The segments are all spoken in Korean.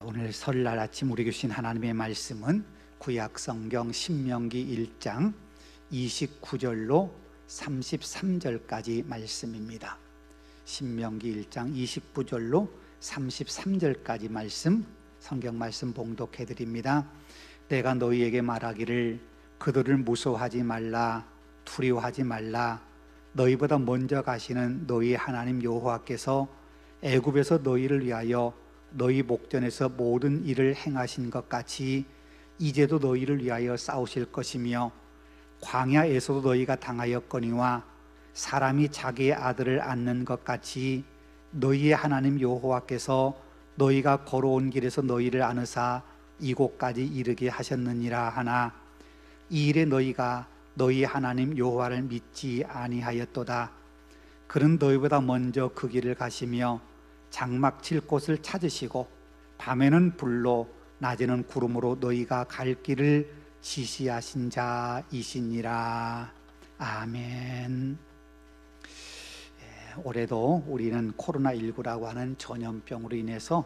오늘 설날 아침 우리 주신 하나님의 말씀은 구약 성경 신명기 1장 29절로 33절까지 말씀입니다. 신명기 1장 29절로 33절까지 말씀, 성경 말씀 봉독해 드립니다. 내가 너희에게 말하기를 그들을 무서워하지 말라, 두려워하지 말라. 너희보다 먼저 가시는 너희 하나님 여호와께서 애굽에서 너희를 위하여 너희 목전에서 모든 일을 행하신 것 같이 이제도 너희를 위하여 싸우실 것이며, 광야에서도 너희가 당하였거니와 사람이 자기의 아들을 안는 것 같이 너희의 하나님 여호와께서 너희가 걸어온 길에서 너희를 안으사 이곳까지 이르게 하셨느니라 하나, 이 일에 너희가 너희 하나님 여호와를 믿지 아니하였도다. 그는 너희보다 먼저 그 길을 가시며 장막 칠 곳을 찾으시고 밤에는 불로 낮에는 구름으로 너희가 갈 길을 지시하신 자이시니라. 아멘. 올해도 우리는 코로나19라고 하는 전염병으로 인해서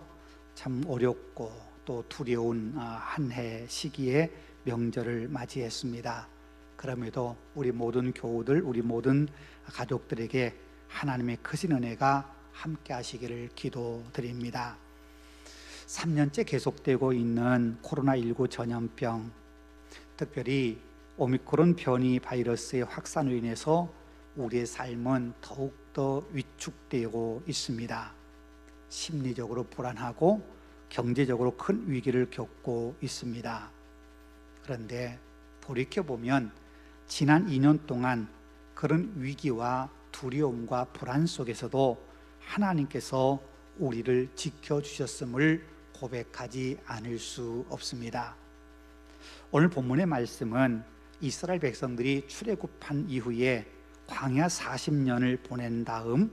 참 어렵고 또 두려운 한 해 시기에 명절을 맞이했습니다. 그럼에도 우리 모든 교우들, 우리 모든 가족들에게 하나님의 크신 은혜가 함께 하시기를 기도드립니다. 3년째 계속되고 있는 코로나19 전염병, 특별히 오미크론 변이 바이러스의 확산으로 인해서 우리의 삶은 더욱더 위축되고 있습니다. 심리적으로 불안하고 경제적으로 큰 위기를 겪고 있습니다. 그런데 돌이켜보면 지난 2년 동안 그런 위기와 두려움과 불안 속에서도 하나님께서 우리를 지켜주셨음을 고백하지 않을 수 없습니다. 오늘 본문의 말씀은 이스라엘 백성들이 출애굽한 이후에 광야 40년을 보낸 다음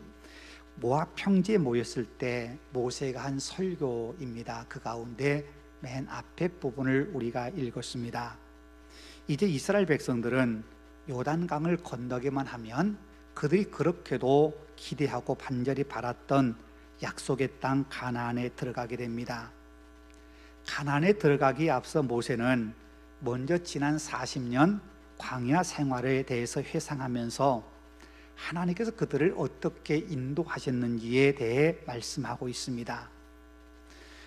모압 평지에 모였을 때 모세가 한 설교입니다. 그 가운데 맨 앞에 부분을 우리가 읽었습니다. 이제 이스라엘 백성들은 요단강을 건너기만 하면 그들이 그렇게도 기대하고 간절히 바랐던 약속의 땅 가나안에 들어가게 됩니다. 가나안에 들어가기에 앞서 모세는 먼저 지난 40년 광야 생활에 대해서 회상하면서 하나님께서 그들을 어떻게 인도하셨는지에 대해 말씀하고 있습니다.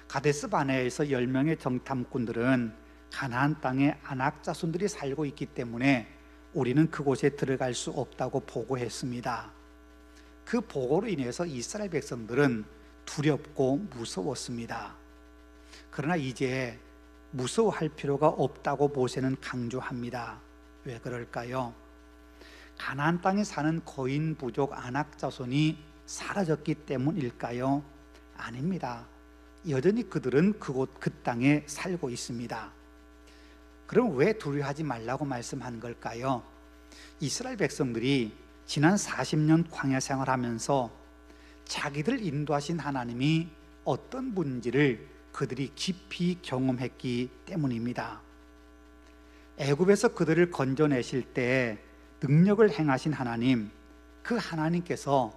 가데스 바네아에서 10명의 정탐꾼들은 가나안 땅에 아낙 자손들이 살고 있기 때문에 우리는 그곳에 들어갈 수 없다고 보고했습니다. 그 보고로 인해서 이스라엘 백성들은 두렵고 무서웠습니다. 그러나 이제 무서워할 필요가 없다고 모세는 강조합니다. 왜 그럴까요? 가나안 땅에 사는 거인 부족 아낙 자손이 사라졌기 때문일까요? 아닙니다. 여전히 그들은 그 땅에 살고 있습니다. 그럼 왜 두려워하지 말라고 말씀한 걸까요? 이스라엘 백성들이 지난 40년 광야 생활하면서 자기들 인도하신 하나님이 어떤 분인지를 그들이 깊이 경험했기 때문입니다. 애굽에서 그들을 건져내실 때 능력을 행하신 하나님, 그 하나님께서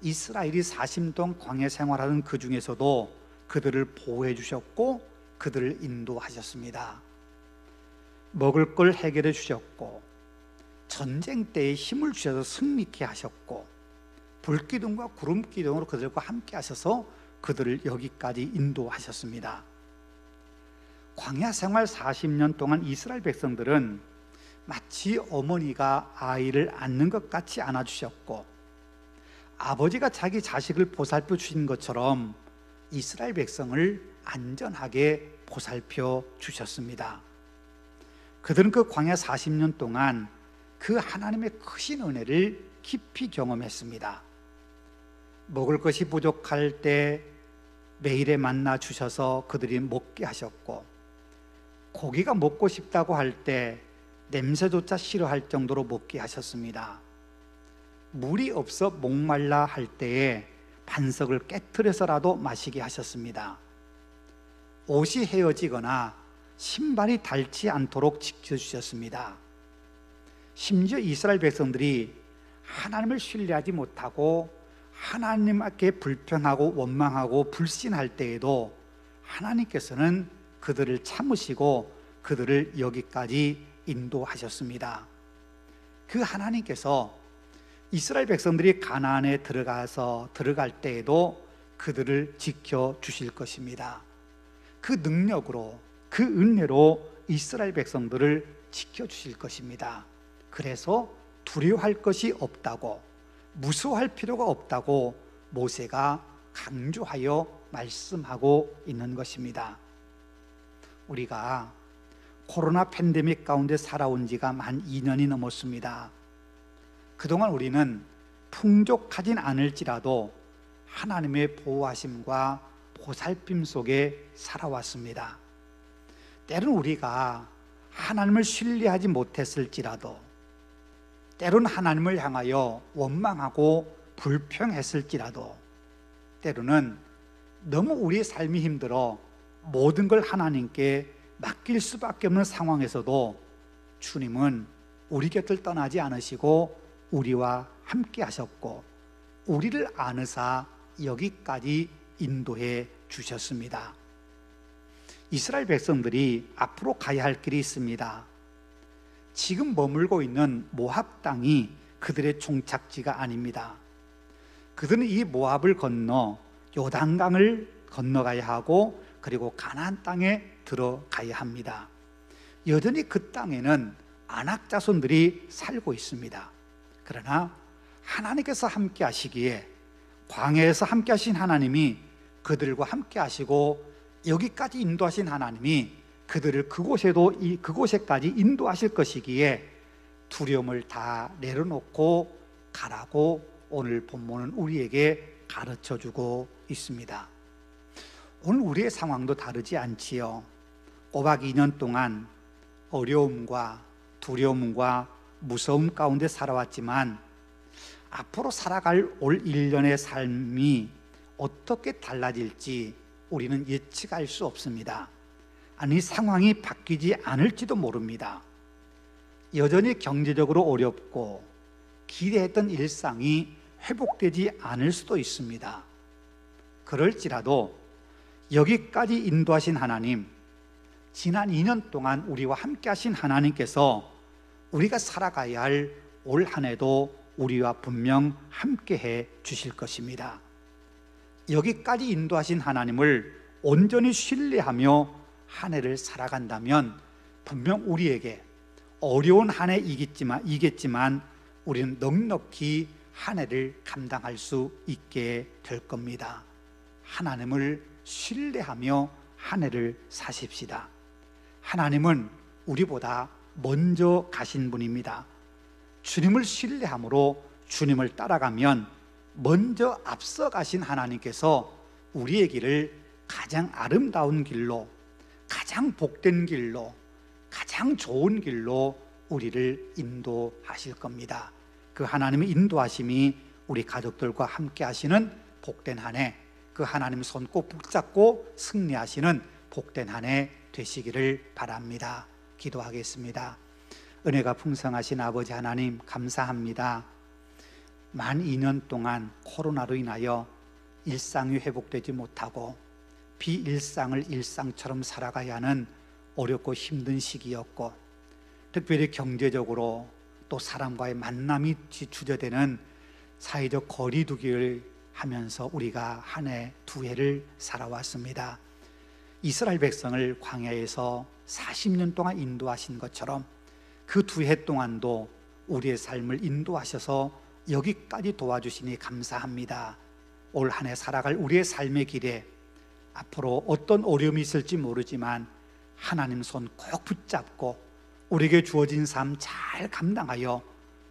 이스라엘이 40년 동안 광야 생활하는 그 중에서도 그들을 보호해 주셨고 그들을 인도하셨습니다. 먹을 걸 해결해 주셨고 전쟁 때에 힘을 주셔서 승리케 하셨고 불기둥과 구름기둥으로 그들과 함께 하셔서 그들을 여기까지 인도하셨습니다. 광야 생활 40년 동안 이스라엘 백성들은 마치 어머니가 아이를 안는 것 같이 안아주셨고 아버지가 자기 자식을 보살펴 주신 것처럼 이스라엘 백성을 안전하게 보살펴 주셨습니다. 그들은 그 광야 40년 동안 그 하나님의 크신 은혜를 깊이 경험했습니다. 먹을 것이 부족할 때 매일에 만나 주셔서 그들이 먹게 하셨고, 고기가 먹고 싶다고 할 때 냄새조차 싫어할 정도로 먹게 하셨습니다. 물이 없어 목말라 할 때에 반석을 깨트려서라도 마시게 하셨습니다. 옷이 헤어지거나 신발이 닳지 않도록 지켜주셨습니다. 심지어 이스라엘 백성들이 하나님을 신뢰하지 못하고 하나님께 불평하고 원망하고 불신할 때에도 하나님께서는 그들을 참으시고 그들을 여기까지 인도하셨습니다. 그 하나님께서 이스라엘 백성들이 가나안에 들어갈 때에도 그들을 지켜주실 것입니다. 그 능력으로, 그 은혜로 이스라엘 백성들을 지켜주실 것입니다. 그래서 두려워할 것이 없다고, 무서워할 필요가 없다고 모세가 강조하여 말씀하고 있는 것입니다. 우리가 코로나 팬데믹 가운데 살아온 지가 만 2년이 넘었습니다. 그동안 우리는 풍족하진 않을지라도 하나님의 보호하심과 보살핌 속에 살아왔습니다. 때론 우리가 하나님을 신뢰하지 못했을지라도, 때론 하나님을 향하여 원망하고 불평했을지라도, 때로는 너무 우리의 삶이 힘들어 모든 걸 하나님께 맡길 수밖에 없는 상황에서도 주님은 우리 곁을 떠나지 않으시고 우리와 함께 하셨고 우리를 안으사 여기까지 인도해 주셨습니다. 이스라엘 백성들이 앞으로 가야 할 길이 있습니다. 지금 머물고 있는 모압 땅이 그들의 종착지가 아닙니다. 그들은 이 모압을 건너 요단강을 건너가야 하고 그리고 가나안 땅에 들어가야 합니다. 여전히 그 땅에는 아낙 자손들이 살고 있습니다. 그러나 하나님께서 함께 하시기에, 광야에서 함께 하신 하나님이 그들과 함께 하시고 여기까지 인도하신 하나님이 그들을 그곳에까지 인도하실 것이기에 두려움을 다 내려놓고 가라고 오늘 본문은 우리에게 가르쳐주고 있습니다. 오늘 우리의 상황도 다르지 않지요. 꼬박 2년 동안 어려움과 두려움과 무서움 가운데 살아왔지만 앞으로 살아갈 올 1년의 삶이 어떻게 달라질지 우리는 예측할 수 없습니다. 아니, 상황이 바뀌지 않을지도 모릅니다. 여전히 경제적으로 어렵고 기대했던 일상이 회복되지 않을 수도 있습니다. 그럴지라도 여기까지 인도하신 하나님, 지난 2년 동안 우리와 함께 하신 하나님께서 우리가 살아가야 할 올 한 해도 우리와 분명 함께 해 주실 것입니다. 여기까지 인도하신 하나님을 온전히 신뢰하며 한 해를 살아간다면 분명 우리에게 어려운 한 해이겠지만 우리는 넉넉히 한 해를 감당할 수 있게 될 겁니다. 하나님을 신뢰하며 한 해를 사십시다. 하나님은 우리보다 먼저 가신 분입니다. 주님을 신뢰함으로 주님을 따라가면 먼저 앞서 가신 하나님께서 우리의 길을 가장 아름다운 길로, 가장 복된 길로, 가장 좋은 길로 우리를 인도하실 겁니다. 그 하나님의 인도하심이 우리 가족들과 함께 하시는 복된 한 해, 그 하나님 손 꼭 붙잡고 승리하시는 복된 한 해 되시기를 바랍니다. 기도하겠습니다. 은혜가 풍성하신 아버지 하나님, 감사합니다. 만 2년 동안 코로나로 인하여 일상이 회복되지 못하고 비일상을 일상처럼 살아가야 하는 어렵고 힘든 시기였고, 특별히 경제적으로 또 사람과의 만남이 주저되는 사회적 거리두기를 하면서 우리가 한 해, 두 해를 살아왔습니다. 이스라엘 백성을 광야에서 40년 동안 인도하신 것처럼 그 두 해 동안도 우리의 삶을 인도하셔서 여기까지 도와주시니 감사합니다. 올 한 해 살아갈 우리의 삶의 길에 앞으로 어떤 어려움이 있을지 모르지만 하나님 손 꼭 붙잡고 우리에게 주어진 삶 잘 감당하여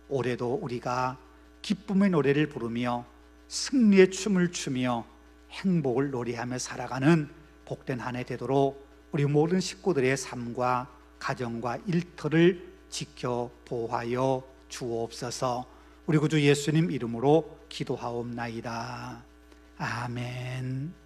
올해도 우리가 기쁨의 노래를 부르며 승리의 춤을 추며 행복을 노래하며 살아가는 복된 한 해 되도록 우리 모든 식구들의 삶과 가정과 일터를 지켜 보호하여 주옵소서. 우리 구주 예수님 이름으로 기도하옵나이다. 아멘.